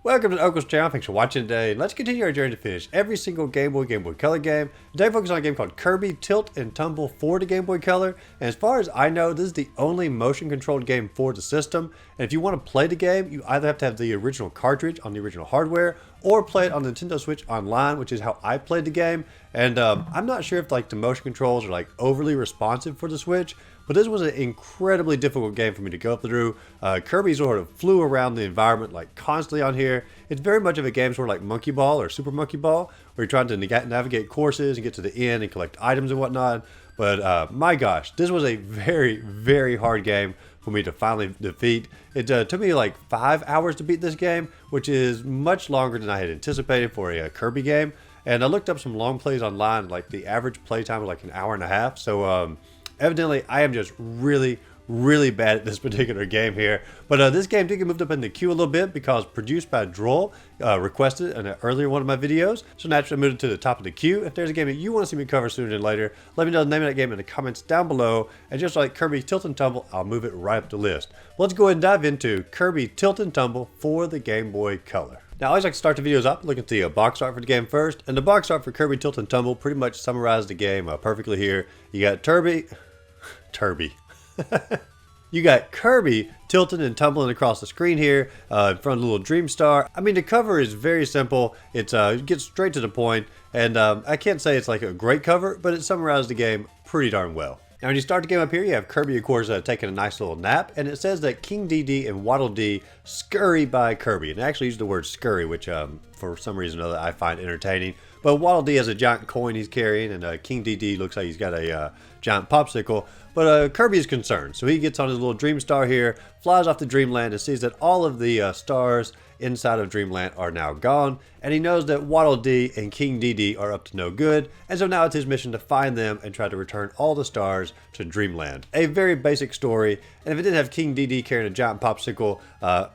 Welcome to Uncle's channel. Thanks for watching today. Let's continue our journey to finish every single Game Boy Color game. Today, focus on a game called Kirby Tilt and Tumble for the Game Boy Color. And as far as I know, this is the only motion-controlled game for the system. And if you want to play the game, you either have to have the original cartridge on the original hardware, or play it on the Nintendo Switch online, which is how I played the game. And I'm not sure if the motion controls are overly responsive for the Switch, but this was an incredibly difficult game for me to go through. Kirby sort of flew around the environment constantly on here. It's very much of a game sort of like Monkey Ball or Super Monkey Ball, where you're trying to navigate courses and get to the end and collect items and whatnot. But my gosh, this was a very, very hard game for me to finally defeat. It took me 5 hours to beat this game, which is much longer than I had anticipated for a Kirby game. And I looked up some long plays online, the average play time was an hour and a half. So evidently I am just really bad at this particular game here. But this game did get moved up in the queue a little bit because Produced by Droll requested in an earlier one of my videos. So naturally I moved it to the top of the queue. If there's a game that you want to see me cover sooner than later, let me know the name of that game in the comments down below. And just like Kirby Tilt and Tumble, I'll move it right up the list. Let's go ahead and dive into Kirby Tilt and Tumble for the Game Boy Color. Now, I always like to start the videos up looking at the box art for the game first. And the box art for Kirby Tilt and Tumble pretty much summarizes the game perfectly here. You got You got Kirby tilting and tumbling across the screen here in front of the little Dream Star. I mean, the cover is very simple. It gets straight to the point, and I can't say it's a great cover, but it summarizes the game pretty darn well. Now, when you start the game up here, you have Kirby, of course, taking a nice little nap, and it says that King DD and Waddle Dee scurry by Kirby. And I actually use the word scurry, which for some reason or other I find entertaining. But Waddle Dee has a giant coin he's carrying, and King DD looks like he's got a giant popsicle. But Kirby is concerned, so he gets on his little Dream Star here, flies off to Dreamland, and sees that all of the stars inside of Dreamland are now gone, and he knows that Waddle Dee and King DD are up to no good, and so now it's his mission to find them and try to return all the stars to Dreamland. A very basic story, and if it didn't have King DD carrying a giant popsicle,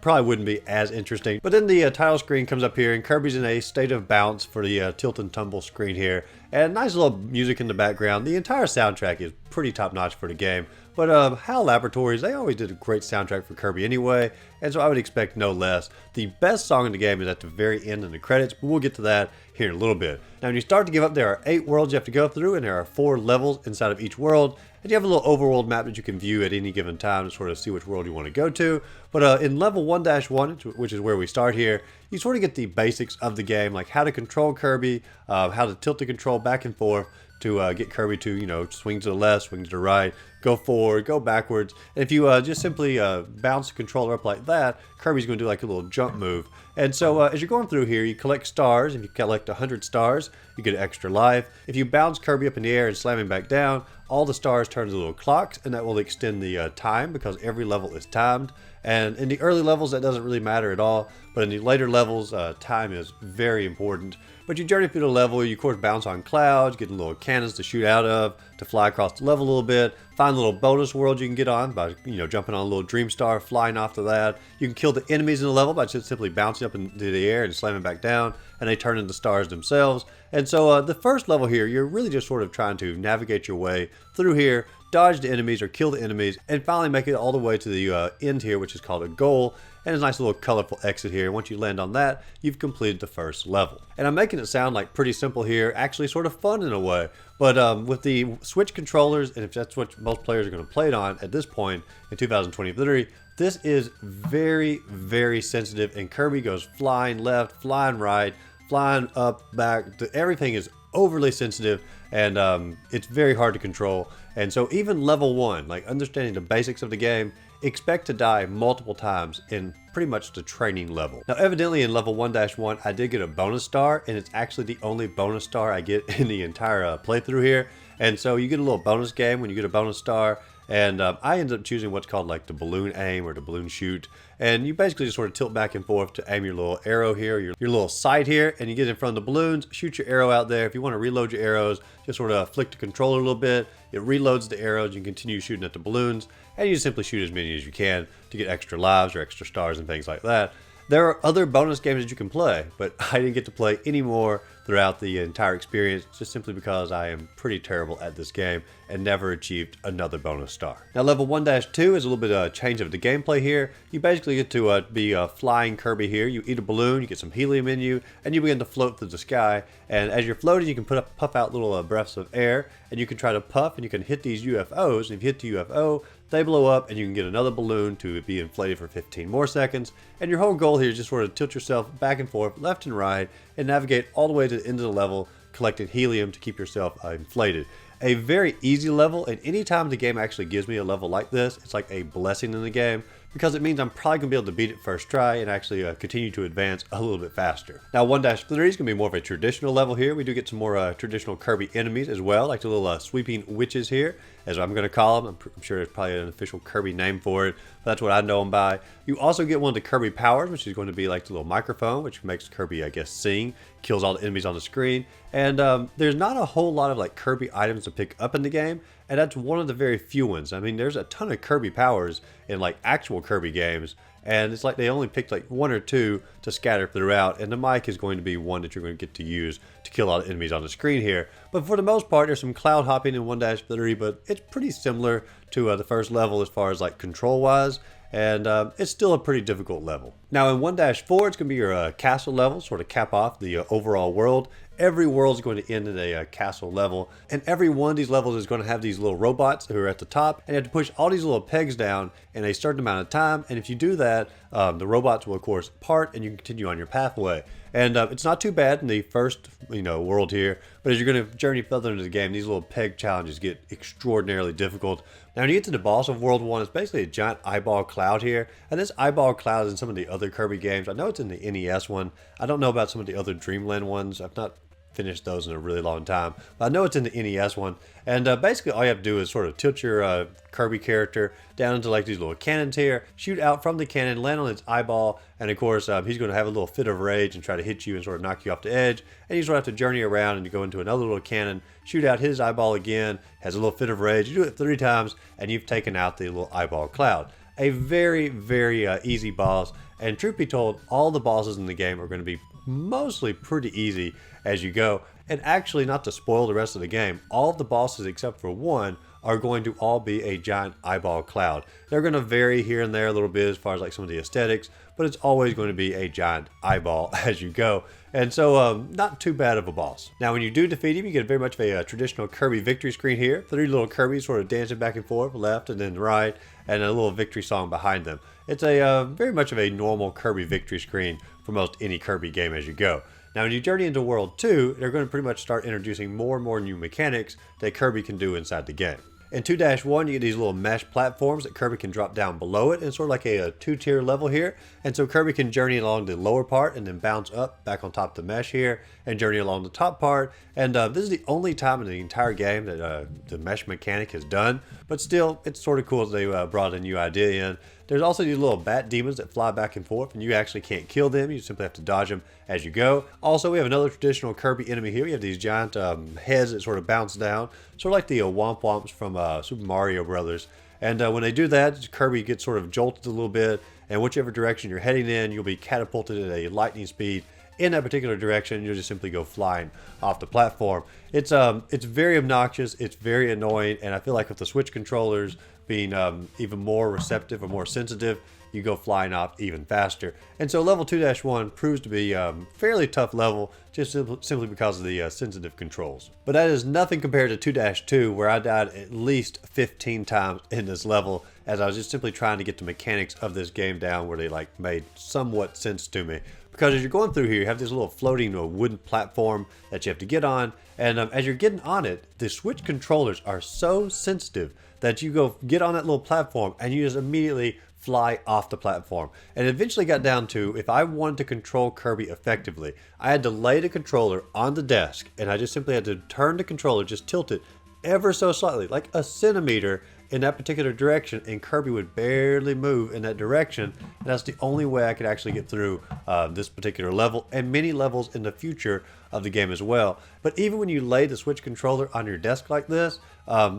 probably wouldn't be as interesting. But then the title screen comes up here, and Kirby's in a state of bounce for the Tilt and Tumble screen here, and nice little music in the background. The entire soundtrack is pretty top-notch for the game. But HAL Laboratories, they always did a great soundtrack for Kirby anyway, and so I would expect no less. The best song in the game is at the very end in the credits, but we'll get to that here in a little bit. Now, when you start to give up, there are 8 worlds you have to go through, and there are 4 levels inside of each world. And you have a little overworld map that you can view at any given time to sort of see which world you want to go to. But in level 1-1, which is where we start here, you sort of get the basics of the game, like how to control Kirby, how to tilt the control back and forth to get Kirby to, swing to the left, swing to the right, go forward, go backwards. And if you just simply bounce the controller up like that, Kirby's going to do a little jump move. And so as you're going through here, you collect stars. If you collect 100 stars, you get extra life. If you bounce Kirby up in the air and slam him back down, all the stars turn into little clocks, and that will extend the time because every level is timed. And in the early levels, that doesn't really matter at all. But in the later levels, time is very important. But you journey through the level, you of course bounce on clouds, getting little cannons to shoot out of, to fly across the level a little bit, find little bonus worlds you can get on by, jumping on a little Dream Star, flying off to that. You can kill the enemies in the level by just simply bouncing up into the air and slamming back down, and they turn into stars themselves. And so the first level here, you're really just sort of trying to navigate your way through here, dodge the enemies or kill the enemies, and finally make it all the way to the end here, which is called a goal. And it's a nice little colorful exit here. Once you land on that, you've completed the first level. And I'm making it sound pretty simple here, actually sort of fun in a way. But with the Switch controllers, and if that's what most players are going to play it on at this point in 2023, this is very sensitive, and Kirby goes flying left, flying right, flying up, back. Everything is overly sensitive, and it's very hard to control. And so even level 1, understanding the basics of the game, expect to die multiple times in pretty much the training level. Now, evidently in level 1-1, I did get a bonus star, and it's actually the only bonus star I get in the entire playthrough here. And so you get a little bonus game when you get a bonus star, and I ended up choosing what's called the balloon aim or the balloon shoot. And you basically just sort of tilt back and forth to aim your little arrow here, your little sight here, and you get in front of the balloons, shoot your arrow out there. If you want to reload your arrows, just sort of flick the controller a little bit. It reloads the arrows. You can continue shooting at the balloons, and you just simply shoot as many as you can to get extra lives or extra stars and things like that. There are other bonus games that you can play, but I didn't get to play any more throughout the entire experience just simply because I am pretty terrible at this game and never achieved another bonus star. Now level 1-2 is a little bit of a change of the gameplay here. You basically get to be flying Kirby here. You eat a balloon, you get some helium in you, and you begin to float through the sky. And as you're floating, you can puff out little breaths of air, and you can try to puff and you can hit these UFOs. And if you hit the UFO, they blow up and you can get another balloon to be inflated for 15 more seconds. And your whole goal here is just sort of tilt yourself back and forth, left and right, and navigate all the way to the end of the level, collecting helium to keep yourself inflated. A very easy level, and anytime the game actually gives me a level like this, it's like a blessing in the game, because it means I'm probably going to be able to beat it first try and actually continue to advance a little bit faster. Now 1-3 is going to be more of a traditional level here. We do get some more traditional Kirby enemies as well, like the little sweeping witches here, as I'm going to call them. I'm sure there's probably an official Kirby name for it, but that's what I know them by. You also get one of the Kirby powers, which is going to be like the little microphone, which makes Kirby, I guess, sing, kills all the enemies on the screen. And there's not a whole lot of like Kirby items to pick up in the game, and that's one of the very few ones. I mean, there's a ton of Kirby powers in like actual Kirby games, and it's like they only picked like one or two to scatter throughout, and the mic is going to be one that you're going to get to use to kill all the enemies on the screen here. But for the most part, there's some cloud hopping in 1-3, but it's pretty similar to the first level as far as like control wise. And it's still a pretty difficult level. Now in 1-4, it's going to be your castle level, sort of cap off the overall world. Every world is going to end in a castle level, and every one of these levels is going to have these little robots who are at the top, and you have to push all these little pegs down in a certain amount of time, and if you do that, the robots will of course part and you can continue on your pathway. And it's not too bad in the first world here, but as you're going to journey further into the game, these little peg challenges get extraordinarily difficult. Now when you get to the boss of World 1, it's basically a giant eyeball cloud here, and this eyeball cloud is in some of the other Kirby games. I know it's in the NES one. I don't know about some of the other Dreamland ones. I've not finished those in a really long time, but I know it's in the NES one. And basically all you have to do is sort of tilt your Kirby character down into like these little cannons here, shoot out from the cannon, land on its eyeball, and of course he's going to have a little fit of rage and try to hit you and sort of knock you off the edge, and you sort of have to journey around and you go into another little cannon, shoot out his eyeball again, has a little fit of rage, you do it 3 times, and you've taken out the little eyeball cloud. A very, very easy boss, and truth be told, all the bosses in the game are going to be mostly pretty easy as you go. And actually, not to spoil the rest of the game, all of the bosses except for one are going to all be a giant eyeball cloud. They're going to vary here and there a little bit as far as like some of the aesthetics, but it's always going to be a giant eyeball as you go. And so not too bad of a boss. Now when you do defeat him, you get very much of a traditional Kirby victory screen here. 3 little Kirbys sort of dancing back and forth, left and then right, and a little victory song behind them. It's a very much of a normal Kirby victory screen for most any Kirby game as you go. Now when you journey into World 2, they're going to pretty much start introducing more and more new mechanics that Kirby can do inside the game. In 2-1, you get these little mesh platforms that Kirby can drop down below it, and sort of like a 2-tier level here. And so Kirby can journey along the lower part and then bounce up back on top of the mesh here and journey along the top part. And this is the only time in the entire game that the mesh mechanic is done, but still it's sort of cool that they brought a new idea in. There's also these little bat demons that fly back and forth, and you actually can't kill them. You simply have to dodge them as you go. Also, we have another traditional Kirby enemy here. We have these giant heads that sort of bounce down, sort of like the Womp Womps from Super Mario Brothers. And when they do that, Kirby gets sort of jolted a little bit, and whichever direction you're heading in, you'll be catapulted at a lightning speed in that particular direction. You'll just simply go flying off the platform. It's very obnoxious, it's very annoying, and I feel like with the Switch controllers being even more receptive or more sensitive, you go flying off even faster. And so level 2-1 proves to be a fairly tough level, just simply because of the sensitive controls. But that is nothing compared to 2-2, where I died at least 15 times in this level, as I was just simply trying to get the mechanics of this game down where they like made somewhat sense to me. Because as you're going through here, you have this little floating wooden platform that you have to get on, and as you're getting on it, the Switch controllers are so sensitive that you go get on that little platform and you just immediately fly off the platform. And it eventually got down to, if I wanted to control Kirby effectively, I had to lay the controller on the desk, and I just simply had to turn the controller, just tilt it ever so slightly, like a centimeter in that particular direction, and Kirby would barely move in that direction. And that's the only way I could actually get through this particular level, and many levels in the future of the game as well. But even when you lay the Switch controller on your desk like this,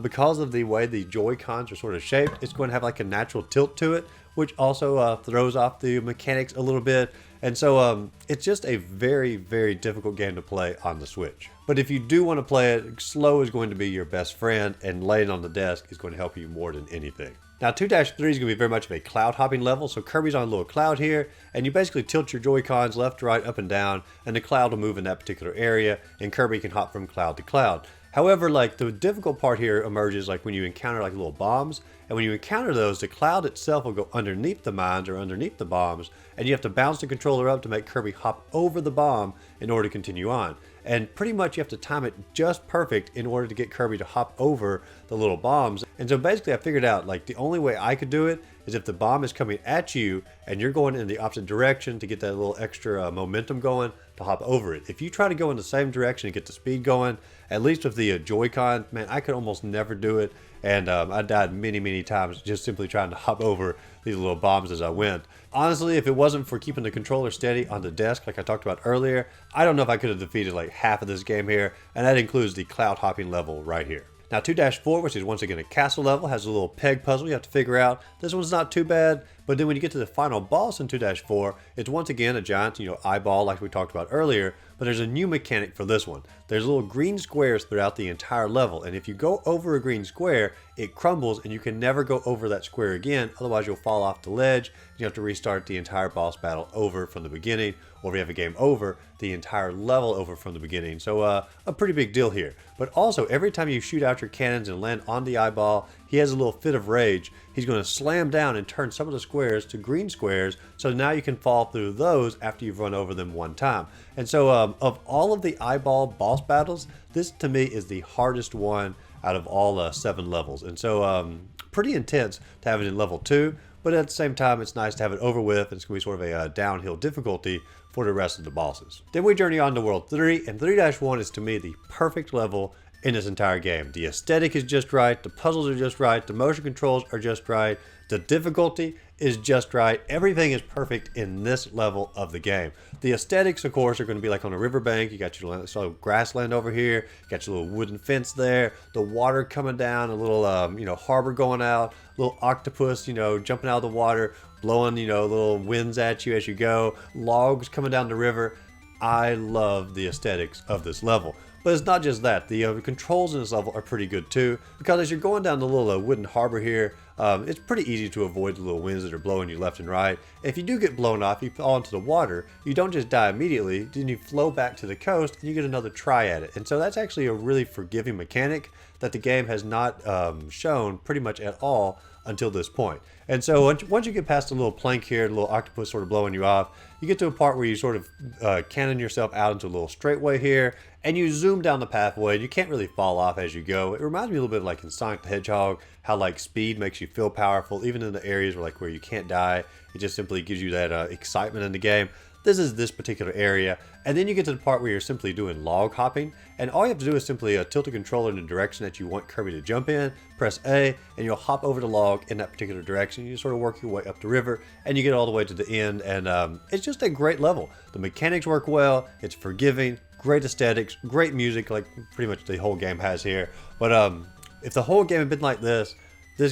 because of the way the Joy-Cons are sort of shaped, it's going to have like a natural tilt to it, which also throws off the mechanics a little bit. And so it's just a very, very difficult game to play on the Switch. But if you do want to play it, slow is going to be your best friend, and laying on the desk is going to help you more than anything. Now 2-3 is going to be very much of a cloud hopping level, so Kirby's on a little cloud here, and you basically tilt your Joy-Cons left, right, up, and down, and the cloud will move in that particular area, and Kirby can hop from cloud to cloud. However, like the difficult part here emerges like when you encounter like little bombs, and when you encounter those, the cloud itself will go underneath the mines or underneath the bombs, and you have to bounce the controller up to make Kirby hop over the bomb in order to continue on. And pretty much you have to time it just perfect in order to get Kirby to hop over the little bombs. And so basically I figured out like the only way I could do it is if the bomb is coming at you and you're going in the opposite direction to get that little extra momentum going to hop over it. If you try to go in the same direction and get the speed going, at least with the Joy-Con, man, I could almost never do it. And I died many, many times just simply trying to hop over these little bombs as I went. Honestly, if it wasn't for keeping the controller steady on the desk like I talked about earlier, I don't know if I could have defeated like half of this game here, and that includes the cloud hopping level right here. Now 2-4, which is once again a castle level, has a little peg puzzle you have to figure out. This one's not too bad, but then when you get to the final boss in 2-4, it's once again a giant, eyeball like we talked about earlier, but there's a new mechanic for this one. There's little green squares throughout the entire level, and if you go over a green square, it crumbles and you can never go over that square again, otherwise you'll fall off the ledge. You have to restart the entire boss battle over from the beginning, or if you have a game over, the entire level over from the beginning. So a pretty big deal here. But also, every time you shoot out your cannons and land on the eyeball, he has a little fit of rage. He's going to slam down and turn some of the squares to green squares, so now you can fall through those after you've run over them one time. And so of all of the eyeball boss battles, this to me is the hardest one out of all 7 levels. And so pretty intense to have it in level 2, but at the same time it's nice to have it over with, and it's going to be sort of a downhill difficulty for the rest of the bosses. Then we journey on to World 3, and 3-1 is to me the perfect level in this entire game. The aesthetic is just right, the puzzles are just right, the motion controls are just right, the difficulty is just right. Everything is perfect in this level of the game. The aesthetics, of course, are going to be like on a riverbank. You got your little grassland over here, you got your little wooden fence there, the water coming down, a little harbor going out, little octopus, jumping out of the water, blowing, little winds at you as you go, logs coming down the river. I love the aesthetics of this level. But it's not just that. The controls in this level are pretty good too, because as you're going down the little wooden harbor here, it's pretty easy to avoid the little winds that are blowing you left and right. If you do get blown off, you fall into the water, you don't just die immediately, then you flow back to the coast and you get another try at it. And so that's actually a really forgiving mechanic that the game has not shown pretty much at all until this point. And so once you get past the little plank here, the little octopus sort of blowing you off, you get to a part where you sort of cannon yourself out into a little straightway here, and you zoom down the pathway, and you can't really fall off as you go. It reminds me a little bit of like in Sonic the Hedgehog, how like speed makes you feel powerful, even in the areas where you can't die. It just simply gives you that excitement in the game. This is this particular area, and then you get to the part where you're simply doing log hopping, and all you have to do is simply tilt the controller in the direction that you want Kirby to jump in, press A, and you'll hop over the log in that particular direction. You sort of work your way up the river, and you get all the way to the end, and it's just a great level. The mechanics work well, it's forgiving, great aesthetics, great music, like pretty much the whole game has here. But if the whole game had been like this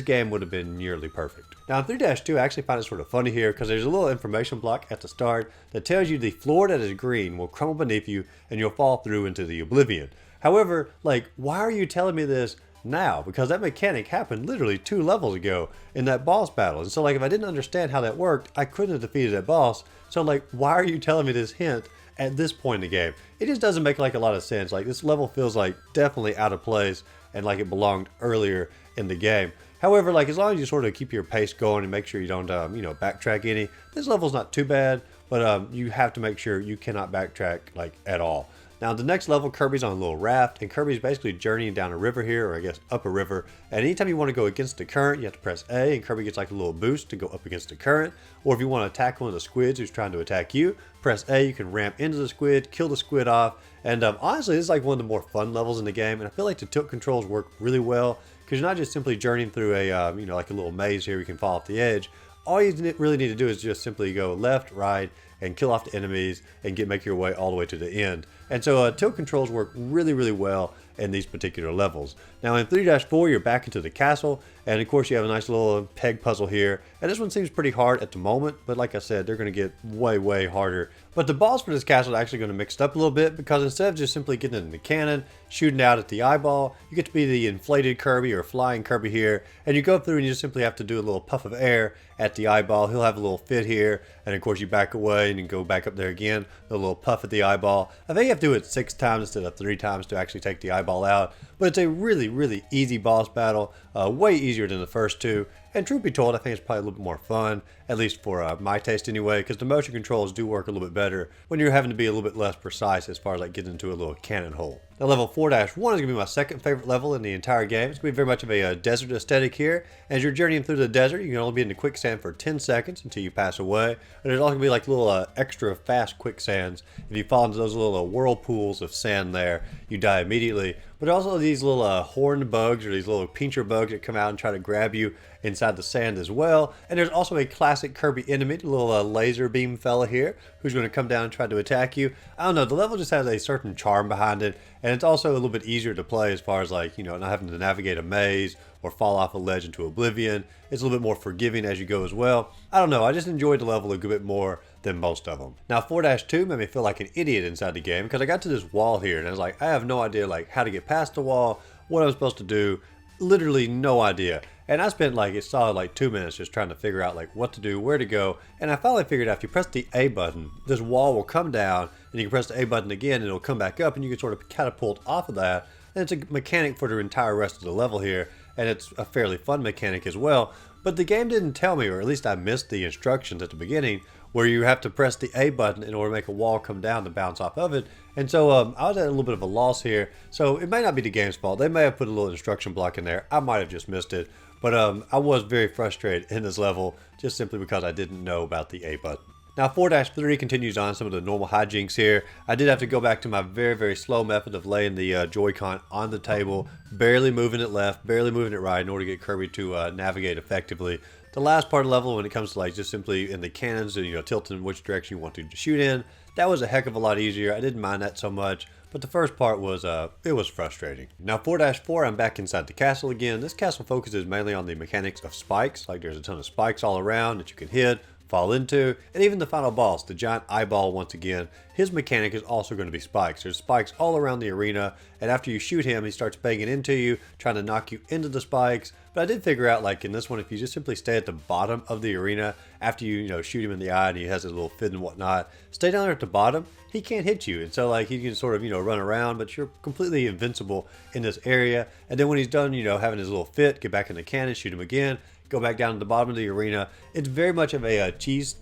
game would have been nearly perfect. Now in 3-2, I actually find it sort of funny here because there's a little information block at the start that tells you the floor that is green will crumble beneath you and you'll fall through into the oblivion. However, why are you telling me this now? Because that mechanic happened literally 2 levels ago in that boss battle. And so if I didn't understand how that worked, I couldn't have defeated that boss. So why are you telling me this hint at this point in the game? It just doesn't make a lot of sense. This level feels definitely out of place and like it belonged earlier in the game. However, as long as you sort of keep your pace going and make sure you don't, backtrack any, this level's not too bad, but you have to make sure you cannot backtrack, at all. Now, the next level, Kirby's on a little raft, and Kirby's basically journeying down a river here, or I guess up a river, and anytime you want to go against the current, you have to press A, and Kirby gets a little boost to go up against the current, or if you want to attack one of the squids who's trying to attack you, press A, you can ramp into the squid, kill the squid off, and honestly, this is one of the more fun levels in the game, and I feel like the tilt controls work really well, because you're not just simply journeying through a, a little maze here, you can fall off the edge. All you really need to do is just simply go left, right, and kill off the enemies and make your way all the way to the end. And so tilt controls work really, really well in these particular levels. Now in 3-4, you're back into the castle, and of course you have a nice little peg puzzle here. And this one seems pretty hard at the moment, but like I said, they're going to get way, way harder. But the boss for this castle is actually going to mix it up a little bit, because instead of just simply getting in the cannon, shooting out at the eyeball, you get to be the inflated Kirby or flying Kirby here, and you go through and you just simply have to do a little puff of air at the eyeball. He'll have a little fit here, and of course you back away and you go back up there again, a little puff at the eyeball. I think you have to do it 6 times instead of 3 times to actually take the eyeball out, but it's a really, really easy boss battle, way easier than the first 2. And truth be told, I think it's probably a little bit more fun, at least for my taste anyway, because the motion controls do work a little bit better when you're having to be a little bit less precise as far as like getting into a little cannon hole. Now level 4-1 is going to be my second favorite level in the entire game. It's going to be very much of a desert aesthetic here. As you're journeying through the desert, you can only be in the quicksand for 10 seconds until you pass away. And there's also going to be like little extra fast quicksands. If you fall into those little whirlpools of sand there, you die immediately. But also these little horned bugs or these little pincher bugs that come out and try to grab you inside the sand as well. And there's also a classic Kirby enemy, the little laser beam fella here, who's going to come down and try to attack you. I don't know, the level just has a certain charm behind it, and it's also a little bit easier to play as far as like, you know, not having to navigate a maze or fall off a ledge into oblivion. It's a little bit more forgiving as you go as well. I don't know, I just enjoyed the level a good bit more than most of them. Now 4-2 made me feel like an idiot inside the game, because I got to this wall here and I was like, I have no idea like how to get past the wall, what I'm supposed to do, literally no idea. And I spent like a solid like 2 minutes just trying to figure out like what to do, where to go. And I finally figured out if you press the A button, this wall will come down, and you can press the A button again and it'll come back up, and you can sort of catapult off of that. And it's a mechanic for the entire rest of the level here, and it's a fairly fun mechanic as well. But the game didn't tell me, or at least I missed the instructions at the beginning, where you have to press the A button in order to make a wall come down to bounce off of it. And so I was at a little bit of a loss here. So it may not be the game's fault. They may have put a little instruction block in there. I might have just missed it. But I was very frustrated in this level just simply because I didn't know about the A button. Now 4-3 continues on some of the normal hijinks here. I did have to go back to my very, very slow method of laying the Joy-Con on the table, barely moving it left, barely moving it right in order to get Kirby to navigate effectively. The last part of the level, when it comes to like just simply in the cannons and, you know, tilting which direction you want to shoot in, that was a heck of a lot easier. I didn't mind that so much. But the first part was, it was frustrating. Now 4-4, I'm back inside the castle again. This castle focuses mainly on the mechanics of spikes. Like there's a ton of spikes all around that you can hit, fall into, and even the final boss, the giant eyeball once again, his mechanic is also going to be spikes. There's spikes all around the arena, and after you shoot him, he starts banging into you, trying to knock you into the spikes. But I did figure out, like in this one, if you just simply stay at the bottom of the arena, after you shoot him in the eye and he has a little fit and whatnot, stay down there at the bottom, he can't hit you. And so like he can sort of, run around, but you're completely invincible in this area. And then when he's done, having his little fit, get back in the cannon, shoot him again, go back down to the bottom of the arena. It's very much of a cheese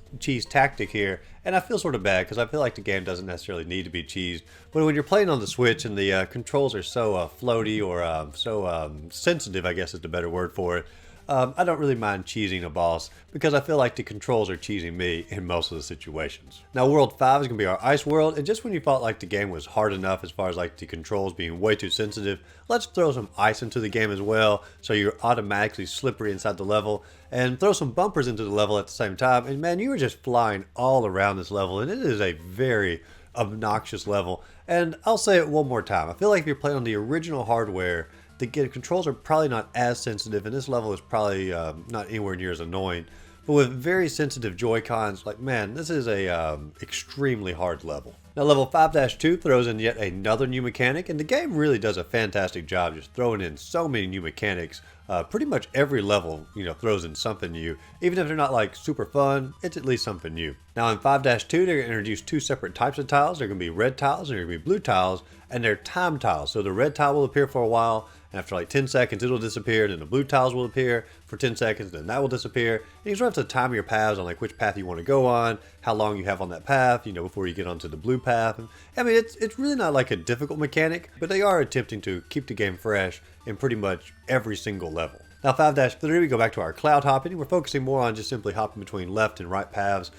tactic here, and I feel sort of bad because I feel like the game doesn't necessarily need to be cheesed. But when you're playing on the Switch and the controls are so floaty or so sensitive, I guess is the better word for it, I don't really mind cheesing a boss because I feel like the controls are cheesing me in most of the situations. Now World 5 is going to be our ice world, and just when you felt like the game was hard enough as far as like the controls being way too sensitive, let's throw some ice into the game as well so you're automatically slippery inside the level, and throw some bumpers into the level at the same time. And man, you were just flying all around this level, and it is a very obnoxious level. And I'll say it one more time, I feel like if you're playing on the original hardware, the controls are probably not as sensitive, and this level is probably not anywhere near as annoying. But with very sensitive Joy-Cons, like man, this is a extremely hard level. Now level 5-2 throws in yet another new mechanic, and the game really does a fantastic job just throwing in so many new mechanics. Pretty much every level, throws in something new. Even if they're not like super fun, it's at least something new. Now in 5-2, they're going to introduce 2 separate types of tiles. They're going to be red tiles and they're going to be blue tiles, and they're time tiles. So the red tile will appear for a while, and after like 10 seconds it'll disappear, and then the blue tiles will appear for 10 seconds, then that will disappear. And you sort of have to time your paths on like which path you want to go on, how long you have on that path, before you get onto the blue path. And, I mean, it's really not like a difficult mechanic, but they are attempting to keep the game fresh in pretty much every single level. Now 5-3, we go back to our cloud hopping. We're focusing more on just simply hopping between left and right paths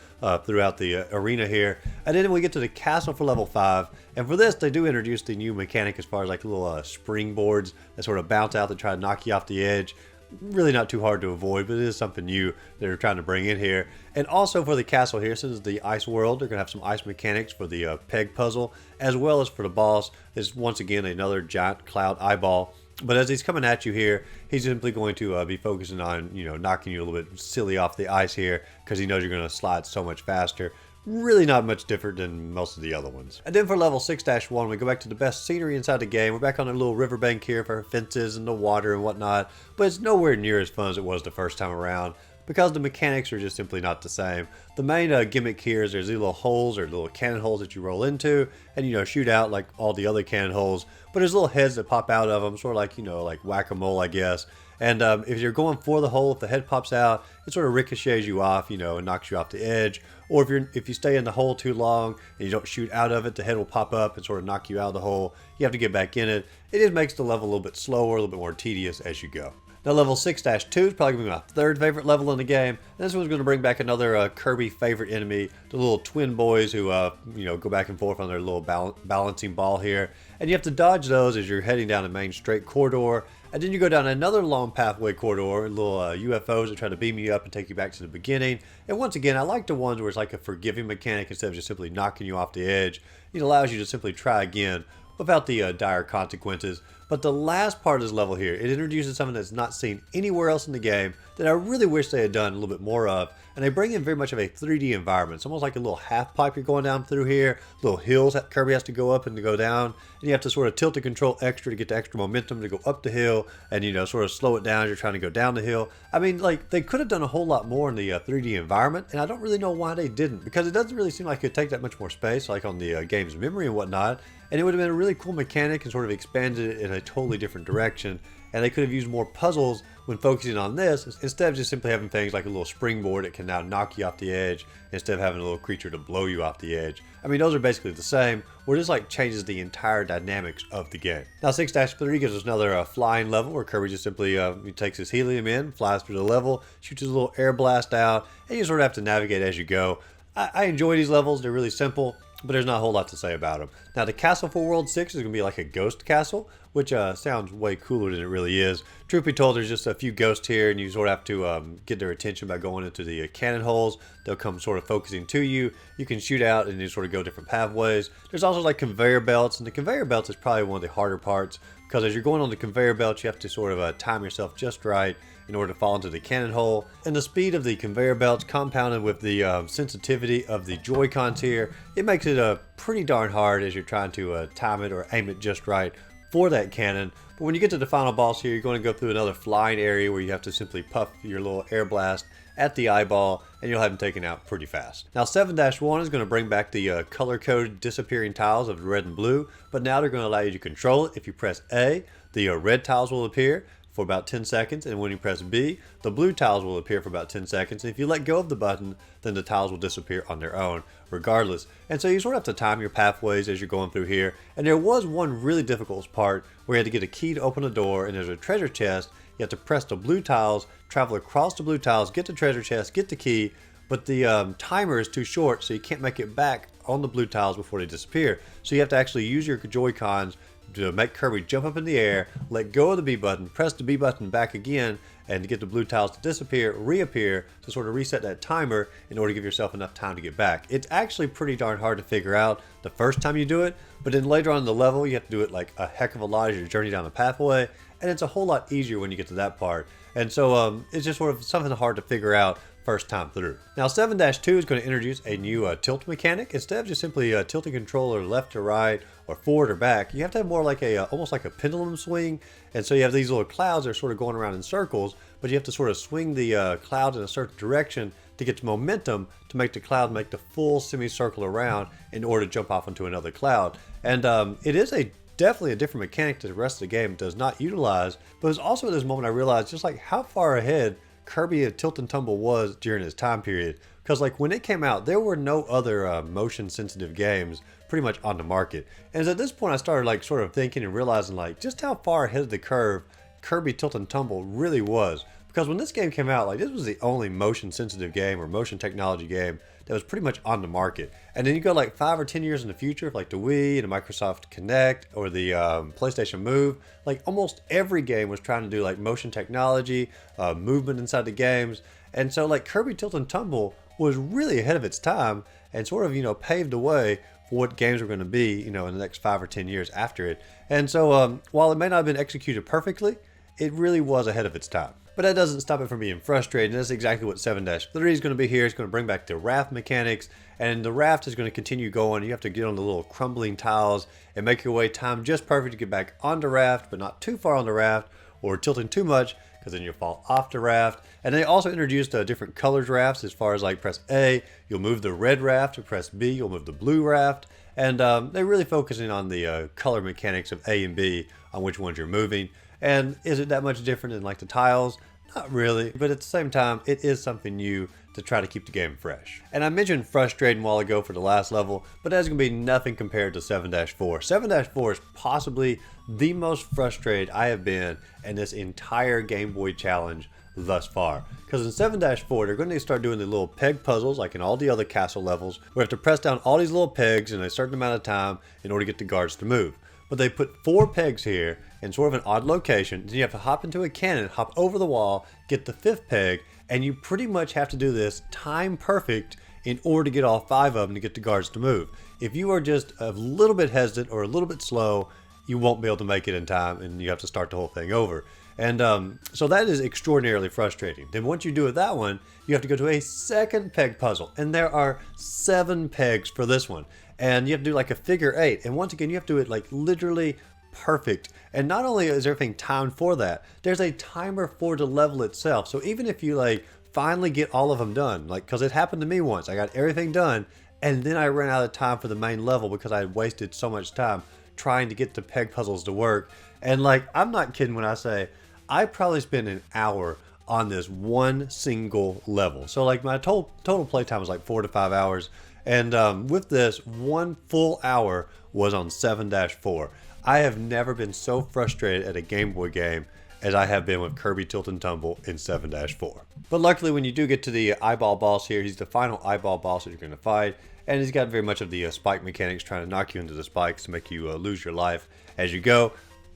throughout the arena here. And then we get to the castle for level 5. And for this, they do introduce the new mechanic as far as like little springboards that sort of bounce out to try to knock you off the edge. really not too hard to avoid, but it is something new they're trying to bring in here. And also for the castle here, since it's the ice world, they're going to have some ice mechanics for the peg puzzle, as well as for the boss. There's once again another giant cloud eyeball. But as he's coming at you here, he's simply going to be focusing on, knocking you a little bit silly off the ice here, because he knows you're going to slide so much faster. Really not much different than most of the other ones. And then for level 6-1, we go back to the best scenery inside the game. We're back on a little riverbank here for fences and the water and whatnot, but it's nowhere near as fun as it was the first time around, because the mechanics are just simply not the same. The main gimmick here is there's these little holes or little cannon holes that you roll into and shoot out like all the other cannon holes, but there's little heads that pop out of them, sort of like like whack-a-mole, I guess. And if you're going for the hole, if the head pops out, it sort of ricochets you off, and knocks you off the edge. Or if you stay in the hole too long and you don't shoot out of it, the head will pop up and sort of knock you out of the hole. You have to get back in it. It just makes the level a little bit slower, a little bit more tedious as you go. Now level 6-2 is probably going to be my third favorite level in the game. And this one's going to bring back another Kirby favorite enemy, the little twin boys who go back and forth on their little balancing ball here. And you have to dodge those as you're heading down a main straight corridor. And then you go down another long pathway corridor, little UFOs that try to beam you up and take you back to the beginning. And once again, I like the ones where it's like a forgiving mechanic instead of just simply knocking you off the edge. It allows you to simply try again without the dire consequences. But the last part of this level here, it introduces something that's not seen anywhere else in the game that I really wish they had done a little bit more of. And they bring in very much of a 3D environment. It's almost like a little half pipe you're going down through here, little hills that Kirby has to go up and to go down. And you have to sort of tilt the control extra to get the extra momentum to go up the hill and, sort of slow it down as you're trying to go down the hill. I mean, like, they could have done a whole lot more in the 3D environment, and I don't really know why they didn't, because it doesn't really seem like it could take that much more space, like on the game's memory and whatnot. And it would have been a really cool mechanic and sort of expanded it in a totally different direction. And they could have used more puzzles when focusing on this, instead of just simply having things like a little springboard that can now knock you off the edge, instead of having a little creature to blow you off the edge. I mean, those are basically the same, where this like changes the entire dynamics of the game. Now 6-3 gives us another flying level where Kirby just simply he takes his helium in, flies through the level, shoots his little air blast out, and you sort of have to navigate as you go. I enjoy these levels, they're really simple, but there's not a whole lot to say about them. Now the castle for World 6 is going to be like a ghost castle, which sounds way cooler than it really is. Truth be told, there's just a few ghosts here, and you sort of have to get their attention by going into the cannon holes. They'll come sort of focusing to you. You can shoot out and you sort of go different pathways. There's also like conveyor belts, and the conveyor belts is probably one of the harder parts, because as you're going on the conveyor belt, you have to sort of time yourself just right in order to fall into the cannon hole. And the speed of the conveyor belts compounded with the sensitivity of the Joy-Cons here, it makes it pretty darn hard as you're trying to time it or aim it just right for that cannon. But when you get to the final boss here, you're going to go through another flying area where you have to simply puff your little air blast at the eyeball, and you'll have them taken out pretty fast. Now 7-1 is going to bring back the color-coded disappearing tiles of red and blue, but now they're going to allow you to control it. If you press A, the red tiles will appear for about 10 seconds, and when you press B, the blue tiles will appear for about 10 seconds. And if you let go of the button, then the tiles will disappear on their own regardless. And so you sort of have to time your pathways as you're going through here. And there was one really difficult part where you had to get a key to open a door, and there's a treasure chest. You have to press the blue tiles, travel across the blue tiles, get the treasure chest, get the key, but the timer is too short, so you can't make it back on the blue tiles before they disappear. So you have to actually use your Joy-Cons to make Kirby jump up in the air, let go of the B button, press the B button back again, and to get the blue tiles to disappear, reappear, to sort of reset that timer in order to give yourself enough time to get back. It's actually pretty darn hard to figure out the first time you do it, but then later on in the level, you have to do it like a heck of a lot as you journey down the pathway, and it's a whole lot easier when you get to that part. And so it's just sort of something hard to figure out first time through. Now 7-2 is going to introduce a new tilt mechanic. Instead of just simply tilting controller left to right or forward or back, you have to have more like a almost like a pendulum swing. And so you have these little clouds that are sort of going around in circles, but you have to sort of swing the cloud in a certain direction to get the momentum to make the cloud make the full semicircle around in order to jump off into another cloud. And it is definitely a different mechanic to the rest of the game. It does not utilize, but it's also at this moment I realized just like how far ahead Kirby of Tilt and Tumble was during his time period. Because like when it came out, there were no other motion sensitive games pretty much on the market. And at this point I started like sort of thinking and realizing like just how far ahead of the curve Kirby Tilt and Tumble really was. Because when this game came out, like this was the only motion sensitive game or motion technology game that was pretty much on the market. And then you go like 5 or 10 years in the future, like the Wii and the Microsoft Kinect or the PlayStation Move, like almost every game was trying to do like motion technology, movement inside the games. And so like Kirby Tilt and Tumble was really ahead of its time and sort of, paved the way for what games were going to be, in the next 5 or 10 years after it. And so while it may not have been executed perfectly, it really was ahead of its time. But that doesn't stop it from being frustrating. That's exactly what 7-3 is going to be here. It's going to bring back the raft mechanics, and the raft is going to continue going. You have to get on the little crumbling tiles and make your way time just perfect to get back on the raft, but not too far on the raft or tilting too much, because then you'll fall off the raft. And they also introduced different colored rafts, as far as like press A, you'll move the red raft, or press B, you'll move the blue raft. And they're really focusing on the color mechanics of A and B, on which ones you're moving. And is it that much different than like the tiles? Not really, but at the same time, it is something new to try to keep the game fresh. And I mentioned frustrating a while ago for the last level, but that's going to be nothing compared to 7-4. 7-4 is possibly the most frustrated I have been in this entire Game Boy challenge thus far. Because in 7-4, they're going to start doing the little peg puzzles like in all the other castle levels. We have to press down all these little pegs in a certain amount of time in order to get the guards to move. But they put 4 pegs here in sort of an odd location. Then you have to hop into a cannon, hop over the wall, get the 5th peg, and you pretty much have to do this time perfect in order to get all 5 of them to get the guards to move. If you are just a little bit hesitant or a little bit slow, you won't be able to make it in time, and you have to start the whole thing over. And so that is extraordinarily frustrating. Then once you do it that one, you have to go to a second peg puzzle, and there are 7 pegs for this one. And you have to do like a figure 8. And once again, you have to do it like literally perfect. And not only is everything timed for that, there's a timer for the level itself. So even if you like finally get all of them done, like, because it happened to me once, I got everything done, and then I ran out of time for the main level because I had wasted so much time trying to get the peg puzzles to work. And like, I'm not kidding when I say I probably spent an hour on this one single level. So like my total playtime was like 4 to 5 hours. And with this, 1 full hour was on 7-4. I have never been so frustrated at a Game Boy game as I have been with Kirby Tilt and Tumble in 7-4. But luckily, when you do get to the eyeball boss here, he's the final eyeball boss that you're going to fight. And he's got very much of the spike mechanics, trying to knock you into the spikes to make you lose your life as you go.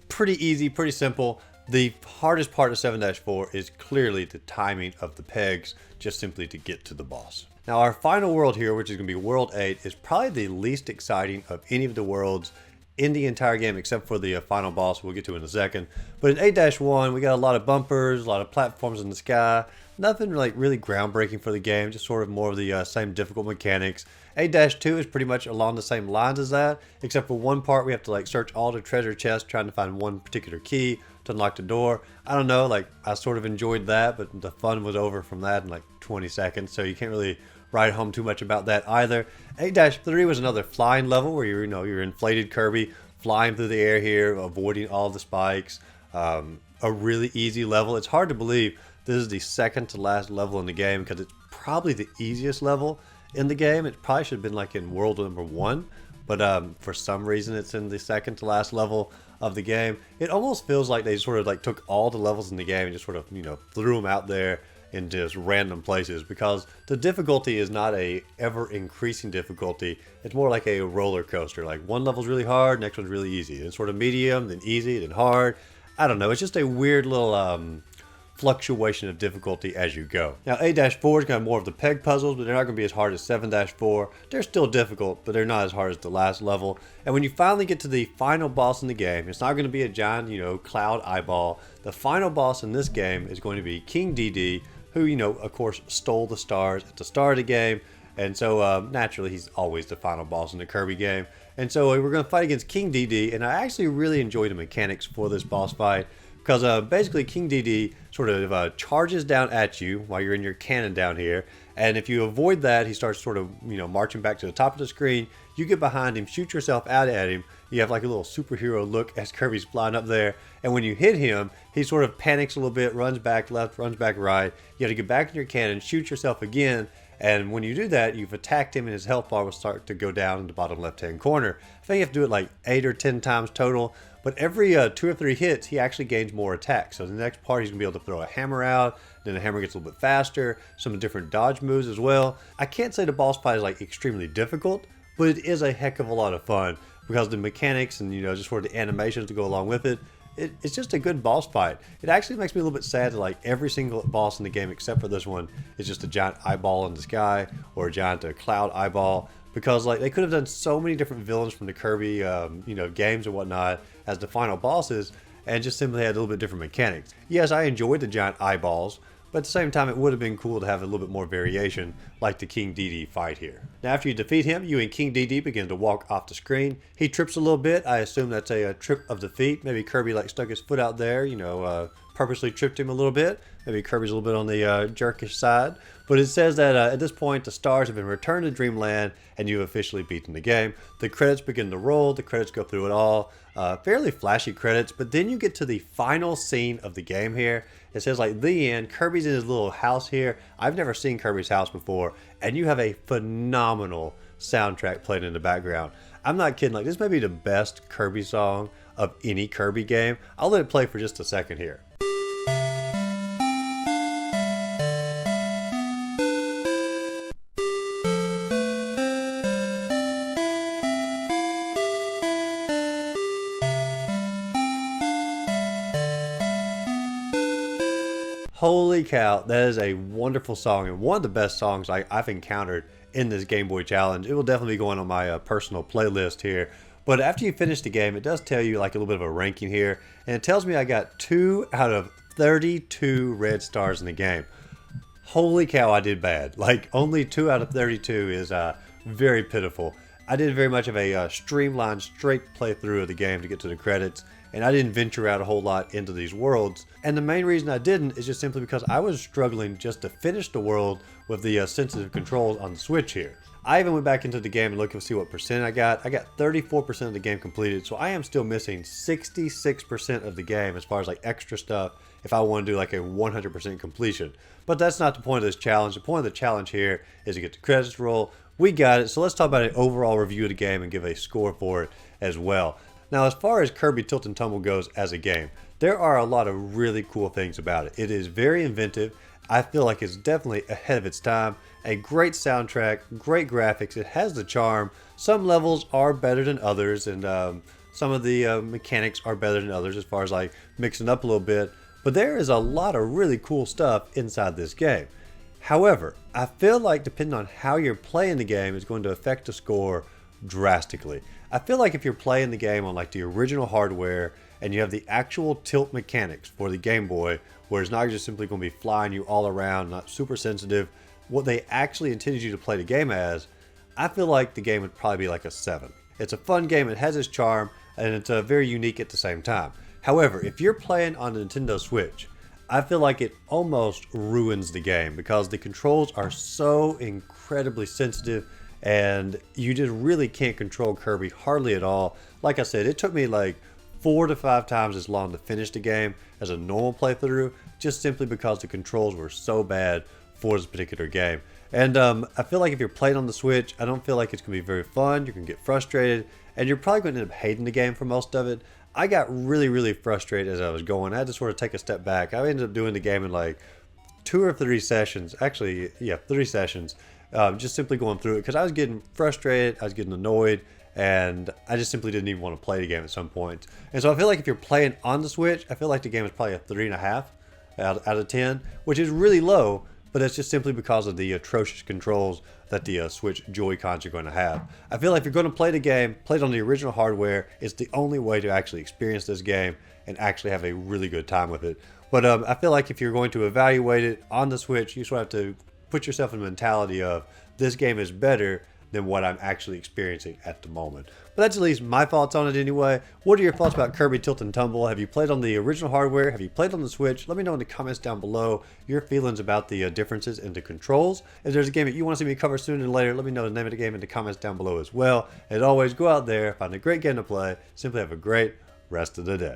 Pretty easy, pretty simple. The hardest part of 7-4 is clearly the timing of the pegs, just simply to get to the boss. Now our final world here, which is going to be World 8, is probably the least exciting of any of the worlds in the entire game, except for the final boss we'll get to in a second. But in 8-1, we got a lot of bumpers, a lot of platforms in the sky. Nothing like really groundbreaking for the game, just sort of more of the same difficult mechanics. 8-2 is pretty much along the same lines as that, except for one part we have to like search all the treasure chests trying to find one particular key to unlock the door. I don't know, like I sort of enjoyed that, but the fun was over from that in like 20 seconds, so you can't really write home too much about that either. 8-3 was another flying level where you're inflated Kirby flying through the air here, avoiding all the spikes. A really easy level. It's hard to believe this is the second to last level in the game because it's probably the easiest level in the game. It probably should have been like in world number 1, but for some reason it's in the second to last level of the game. It almost feels like they sort of like took all the levels in the game and just sort of threw them out there in just random places, because the difficulty is not a ever increasing difficulty. It's more like a roller coaster. Like one level's really hard, next one's really easy, then sort of medium, then easy, then hard. I don't know, it's just a weird little fluctuation of difficulty as you go. Now 8-4 is going to have more of the peg puzzles, but they're not going to be as hard as 7-4. They're still difficult, but they're not as hard as the last level. And when you finally get to the final boss in the game, it's not going to be a giant, cloud eyeball. The final boss in this game is going to be King DD, who, of course, stole the stars at the start of the game. And so, naturally, he's always the final boss in the Kirby game. And so we're going to fight against King DD, and I actually really enjoy the mechanics for this boss fight. Because basically King DD sort of charges down at you while you're in your cannon down here. And if you avoid that, he starts sort of, marching back to the top of the screen. You get behind him, shoot yourself out at him. You have like a little superhero look as Kirby's flying up there. And when you hit him, he sort of panics a little bit, runs back left, runs back right. You have to get back in your cannon, shoot yourself again. And when you do that, you've attacked him and his health bar will start to go down in the bottom left-hand corner. I think you have to do it like 8 or 10 times total, but every 2 or 3 hits, he actually gains more attack. So the next part, he's going to be able to throw a hammer out, then the hammer gets a little bit faster, some different dodge moves as well. I can't say the boss fight is like extremely difficult, but it is a heck of a lot of fun because the mechanics and, just sort of the animations to go along with it, it's just a good boss fight. It actually makes me a little bit sad that like every single boss in the game except for this one is just a giant eyeball in the sky or a giant cloud eyeball, because like they could have done so many different villains from the Kirby games and whatnot as the final bosses and just simply had a little bit different mechanics. Yes, I enjoyed the giant eyeballs, but at the same time, it would have been cool to have a little bit more variation, like the King Dedede fight here. Now, after you defeat him, you and King Dedede begin to walk off the screen. He trips a little bit. I assume that's a trip of the feet. Maybe Kirby like stuck his foot out there, purposely tripped him a little bit. Maybe Kirby's a little bit on the jerkish side. But it says that at this point, the stars have been returned to Dreamland, and you've officially beaten the game. The credits begin to roll. The credits go through it all. Fairly flashy credits, but then you get to the final scene of the game here. It says like the end. Kirby's in his little house here. I've never seen Kirby's house before, and you have a phenomenal soundtrack playing in the background. I'm not kidding. Like, this may be the best Kirby song of any Kirby game. I'll let it play for just a second here. Holy cow, that is a wonderful song and one of the best songs I've encountered in this Game Boy Challenge. It will definitely be going on my personal playlist here. But after you finish the game, it does tell you like a little bit of a ranking here. And it tells me I got 2 out of 32 red stars in the game. Holy cow, I did bad. Like, only 2 out of 32 is very pitiful. I did very much of a streamlined, straight playthrough of the game to get to the credits, and I didn't venture out a whole lot into these worlds. And the main reason I didn't is just simply because I was struggling just to finish the world with the sensitive controls on the Switch here. I even went back into the game and looked to see what percent I got. I got 34% of the game completed, so I am still missing 66% of the game as far as like extra stuff if I want to do like a 100% completion. But that's not the point of this challenge. The point of the challenge here is to get the credits roll. We got it, so let's talk about an overall review of the game and give a score for it as well. Now, as far as Kirby Tilt and Tumble goes as a game, there are a lot of really cool things about it. It is very inventive. I feel like it's definitely ahead of its time. A great soundtrack, great graphics. It has the charm. Some levels are better than others, and some of the mechanics are better than others as far as like mixing up a little bit. But there is a lot of really cool stuff inside this game. However, I feel like depending on how you're playing the game is going to affect the score drastically. I feel like if you're playing the game on like the original hardware and you have the actual tilt mechanics for the Game Boy, where it's not just simply going to be flying you all around, not super sensitive, what they actually intended you to play the game as, I feel like the game would probably be like a 7. It's a fun game, it has its charm, and it's very unique at the same time. However, if you're playing on the Nintendo Switch, I feel like it almost ruins the game because the controls are so incredibly sensitive and you just really can't control Kirby hardly at all. Like I said, it took me like 4 to 5 times as long to finish the game as a normal playthrough, just simply because the controls were so bad for this particular game. And I feel like if you're playing on the Switch, I don't feel like it's going to be very fun. You're going to get frustrated, and you're probably going to end up hating the game for most of it. I got really, really frustrated as I was going. I had to sort of take a step back. I ended up doing the game in like 2 or 3 sessions. Actually, yeah, 3 sessions. Just simply going through it because I was getting frustrated, I was getting annoyed, and I just simply didn't even want to play the game at some point. And so I feel like if you're playing on the Switch, I feel like the game is probably a 3.5 out of 10, which is really low, but that's just simply because of the atrocious controls that the Switch Joy-Cons are going to have. I feel like if you're going to play the game, play it on the original hardware. It's the only way to actually experience this game and actually have a really good time with it. But I feel like if you're going to evaluate it on the Switch, you sort of have to put yourself in the mentality of this game is better than what I'm actually experiencing at the moment. But that's at least my thoughts on it anyway. What are your thoughts about Kirby Tilt and Tumble? Have you played on the original hardware? Have you played on the Switch? Let me know in the comments down below your feelings about the differences in the controls. If there's a game that you want to see me cover sooner than later, let me know the name of the game in the comments down below as well. And always go out there, find a great game to play. Simply have a great rest of the day.